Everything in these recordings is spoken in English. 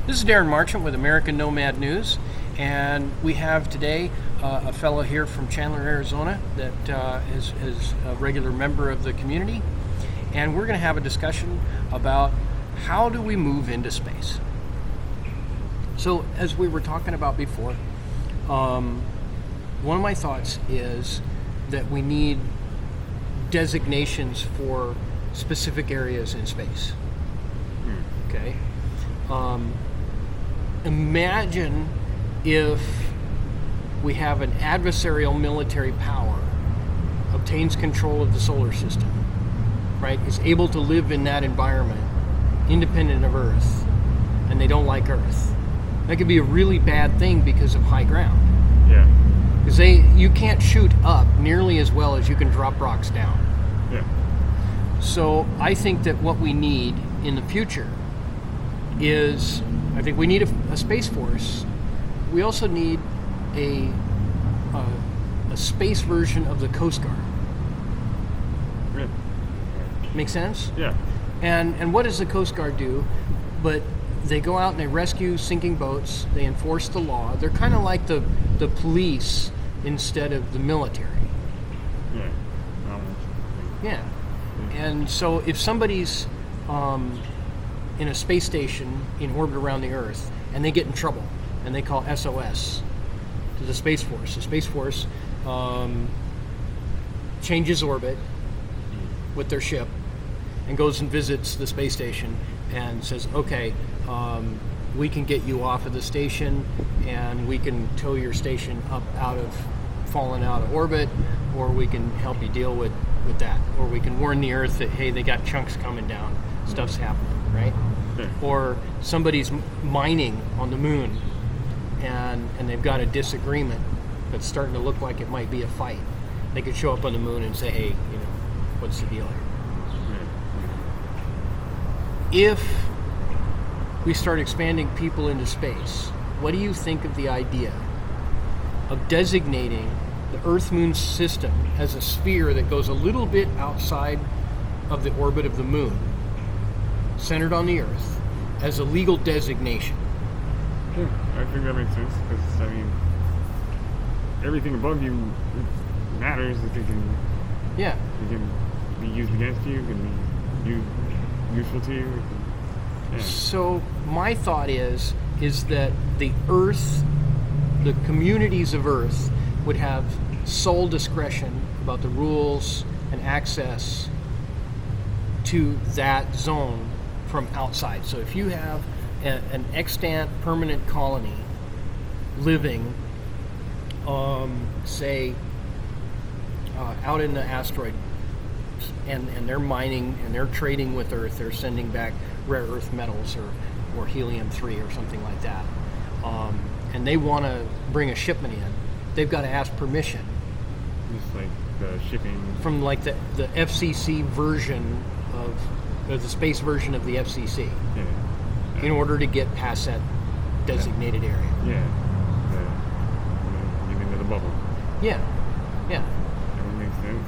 This is Darren Marchant with American Nomad News, and we have today a fellow here from Chandler, Arizona that is a regular member of the community, and we're going to have a discussion about how do we move into space. So, as we were talking about before, one of my thoughts is that we need designations for specific areas in space. Okay? Imagine if we have an adversarial military power obtains control of the solar system, right? Is able to live in that environment independent of Earth, and they don't like Earth. That could be a really bad thing because of high ground. Yeah. Because you can't shoot up nearly as well as you can drop rocks down. Yeah. So I think that what we need in the future is, I think we need a space force. We also need a space version of the Coast Guard. Yeah. Make sense? Yeah. And what does the Coast Guard do? But they go out and they rescue sinking boats. They enforce the law. They're kind of like the police instead of the military. Yeah. Yeah. And so if somebody's in a space station in orbit around the Earth and they get in trouble and they call SOS to the Space Force, the Space Force changes orbit with their ship and goes and visits the space station and says, okay, we can get you off of the station and we can tow your station up falling out of orbit, or we can help you deal with that, or we can warn the Earth that, hey, they got chunks coming down, stuff's happening, right? Yeah. Or somebody's mining on the moon and they've got a disagreement that's starting to look like it might be a fight. They could show up on the moon and say, hey, what's the deal here? If we start expanding people into space, what do you think of the idea of designating the Earth-Moon system as a sphere that goes a little bit outside of the orbit of the moon, centered on the Earth, as a legal designation? Yeah, I think that makes sense, because, everything above you matters. If it can be used against you, can be useful to you. Yeah. So my thought is that the Earth, the communities of Earth, would have sole discretion about the rules and access to that zone from outside. So if you have an extant permanent colony living, say, out in the asteroid, and they're mining and they're trading with Earth, they're sending back rare earth metals or helium-3 or something like that, and they want to bring a shipment in, they've got to ask permission. Just like the shipping from like the FCC version of the space version of the FCC. Yeah. In order to get past that designated area. Yeah. Get into the bubble. Yeah. That would make sense.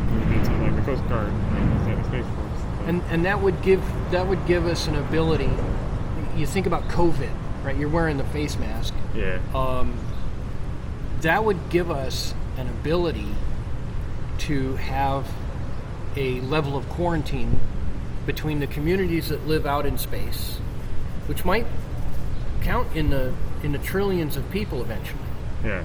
And we need something like the Coast Guard instead of Space Force. And that would give us an ability. You think about COVID, right? You're wearing the face mask. Yeah. That would give us an ability to have a level of quarantine between the communities that live out in space, which might count in the trillions of people eventually. Yeah.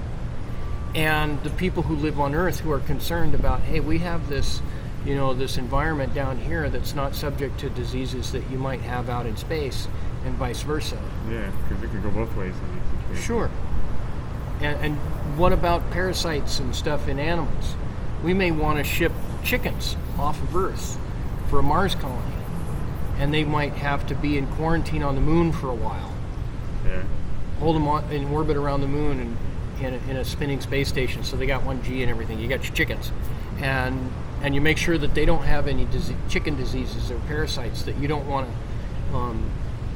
And the people who live on Earth who are concerned about, hey, we have this, this environment down here that's not subject to diseases that you might have out in space, and vice versa. Yeah, because it could go both ways in these situations. Sure. And what about parasites and stuff in animals? We may want to ship chickens off of Earth for a Mars colony, and they might have to be in quarantine on the moon for a while. Yeah. Hold them in orbit around the moon and in a spinning space station, so they got 1G and everything. You got your chickens, and you make sure that they don't have any chicken diseases or parasites that you don't want to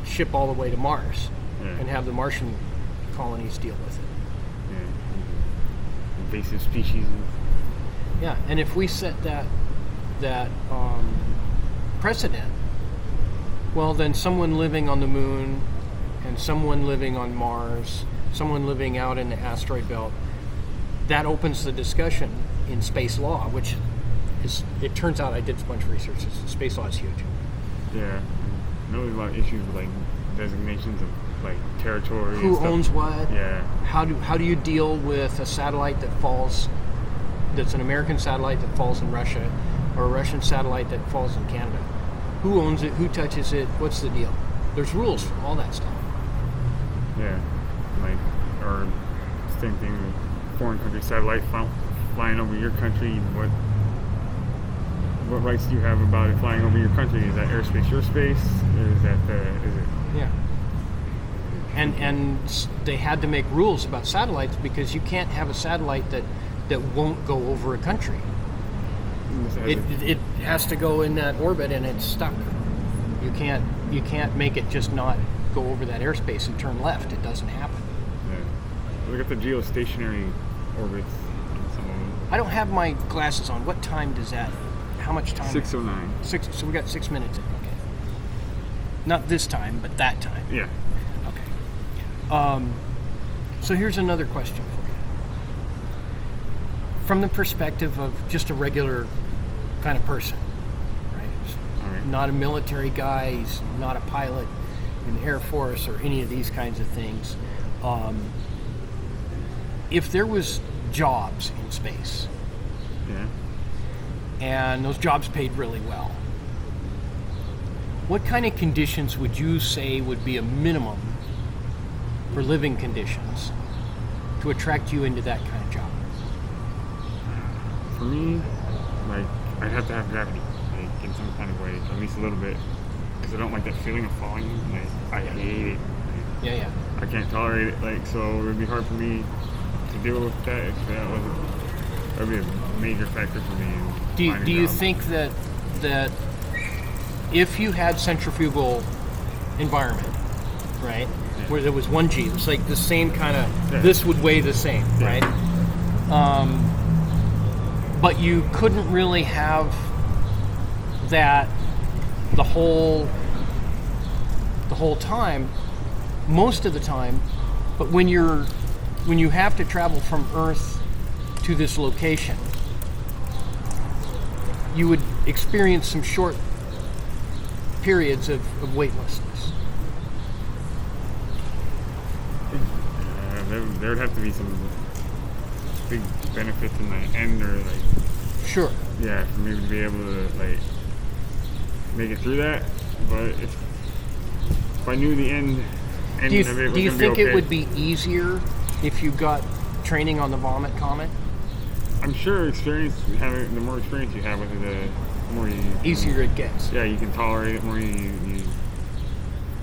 ship all the way to Mars and have the Martian colonies deal with it. Yeah. Invasive species. Yeah, and if we set that precedent, well, then someone living on the moon and someone living on Mars, someone living out in the asteroid belt, that opens the discussion in space law, which is, it turns out I did a bunch of research. Space law is huge. Yeah. I know there's a lot of issues with like designations of like territory. Who and stuff. owns what? Yeah. How do you deal with a satellite that falls, that's an American satellite that falls in Russia, or a Russian satellite that falls in Canada? Who owns it? Who touches it? What's the deal? There's rules for all that stuff. Yeah. Like, or same thing with foreign country satellite flying over your country. What rights do you have about it flying over your country? Is that airspace your space? Is it? Yeah. And they had to make rules about satellites because you can't have a satellite that won't go over a country. It has to go in that orbit and it's stuck. You can't make it just not go over that airspace and turn left. It doesn't happen. Yeah. Look at the geostationary orbits on some of them. I don't have my glasses on. What time does that? How much time? 6:09. So we got 6 minutes in. Okay. Not this time, but that time. Yeah. Okay. So here's another question for you. From the perspective of just a regular kind of person, right? All right. Not a military guy. He's not a pilot in the Air Force or any of these kinds of things. If there was jobs in space, Yeah. and those jobs paid really well, what kind of conditions would you say would be a minimum for living conditions to attract you into that kind of job? For me, like, I'd have to have gravity, like, in some kind of way, at least a little bit, because I don't like that feeling of falling. Like, I hate it. Like, Yeah. I can't tolerate it. Like, so it would be hard for me to deal with that if that wasn't. That would be a major factor for me. Do you think that if you had centrifugal environment, right, where there was 1G, it was like the same kind of, this would weigh the same, right? But you couldn't really have that the whole time, most of the time. But when you have to travel from Earth to this location, you would experience some short periods of weightlessness. There would have to be some big benefits in the end, or like. Sure. Yeah, for me to be able to like make it through that. But if I knew the end of it was Do you gonna be think okay, it would be easier if you got training on the Vomit Comet? I'm sure the more experience you have with it, the more you Easier it gets. Yeah, you can tolerate it more. You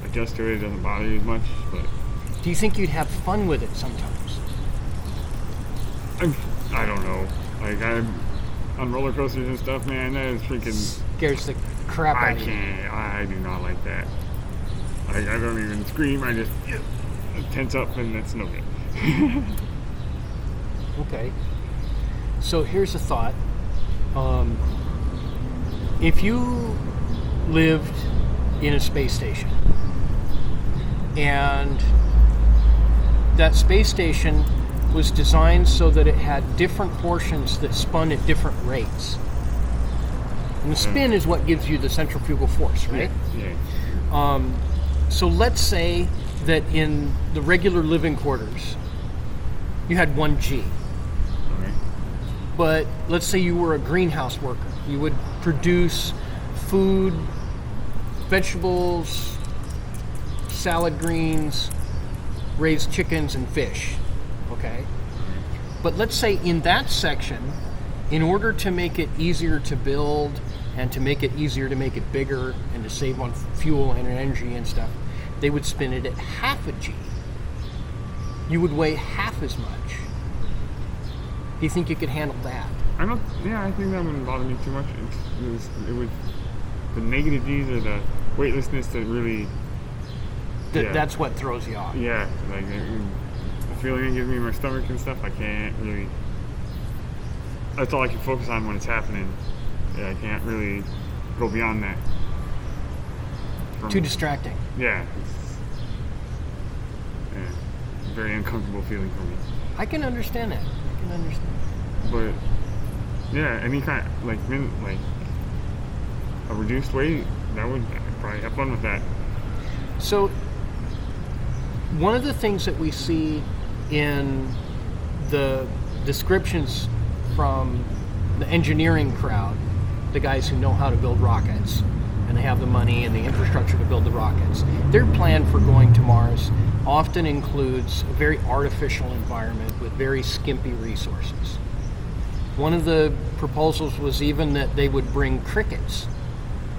adjust to it. It doesn't bother you as much. But Do you think you'd have fun with it sometimes? I don't know. Like on roller coasters and stuff, man, that is freaking. Scares the crap out I of you. can't. I do not like that. Like, I don't even scream. I just tense up, and that's no good. Okay. So here's a thought. If you lived in a space station and that space station was designed so that it had different portions that spun at different rates. And the spin is what gives you the centrifugal force, right? Yeah. So let's say that in the regular living quarters, you had 1G. Okay. But let's say you were a greenhouse worker. You would produce food, vegetables, salad greens, raise chickens and fish. Okay? But let's say in that section, in order to make it easier to build and to make it easier to make it bigger and to save on fuel and energy and stuff, they would spin it at half a G. You would weigh half as much. Do you think you could handle that? I think that wouldn't bother me too much. It would. The negative G's or the weightlessness that really. That's what throws you off. Yeah, like the feeling it gives me in my stomach and stuff. I can't really. That's all I can focus on when it's happening. Yeah, I can't really go beyond that. Too distracting. Yeah. very uncomfortable feeling for me. I can understand that. I can understand. But yeah, any kind like a reduced weight, that would I'd probably have fun with that. So one of the things that we see in the descriptions from the engineering crowd, the guys who know how to build rockets and they have the money and the infrastructure to build the rockets, their plan for going to Mars often includes a very artificial environment with very skimpy resources. One of the proposals was even that they would bring crickets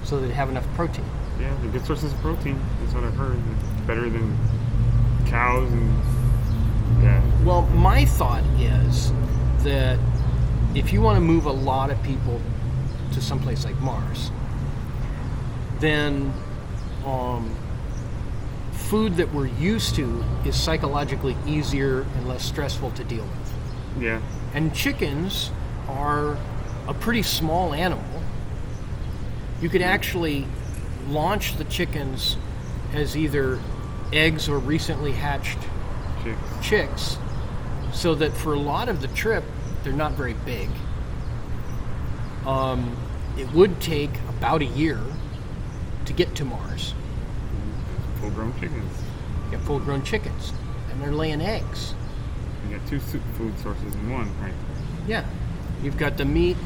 so they'd have enough protein. Yeah, they're good sources of protein. That's what I've heard. It's better than cows and yeah. Well, my thought is that if you want to move a lot of people to someplace like Mars, then food that we're used to is psychologically easier and less stressful to deal with. Yeah. And chickens are a pretty small animal. You could actually launch the chickens as either eggs or recently hatched chicks, so that for a lot of the trip, they're not very big. It would take about a year to get to Mars. Full-grown chickens. You have full-grown chickens, and they're laying eggs. You got two food sources in one, right? Yeah. You've got the meat